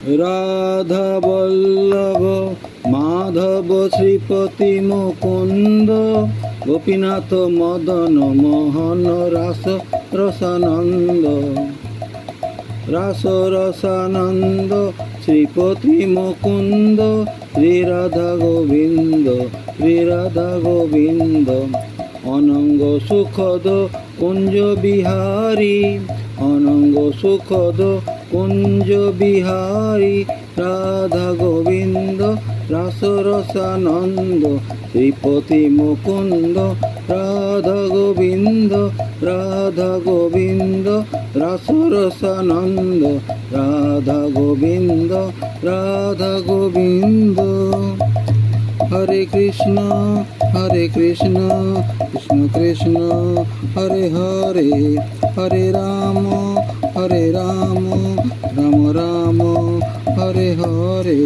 Radha Vallabh Madhav Sripati Mukunda Gopinath Madan Mohan Ras রসানন্দ Ras রসানন্দ Sripati Mukunda Shri Radha Govinda Shri Radha Govinda Ananga Sukhad Kunj Bihari Ananga Sukhad Kunj Bihari Radha Govinda Ras রসানন্দ Sripati Mukunda Radha Govinda Radha Govinda Ras রসানন্দ Radha Govinda Radha Govinda. Hare Krishna Krishna Krishna Hare Hare Hare Ram Ram Ram Hare Hare.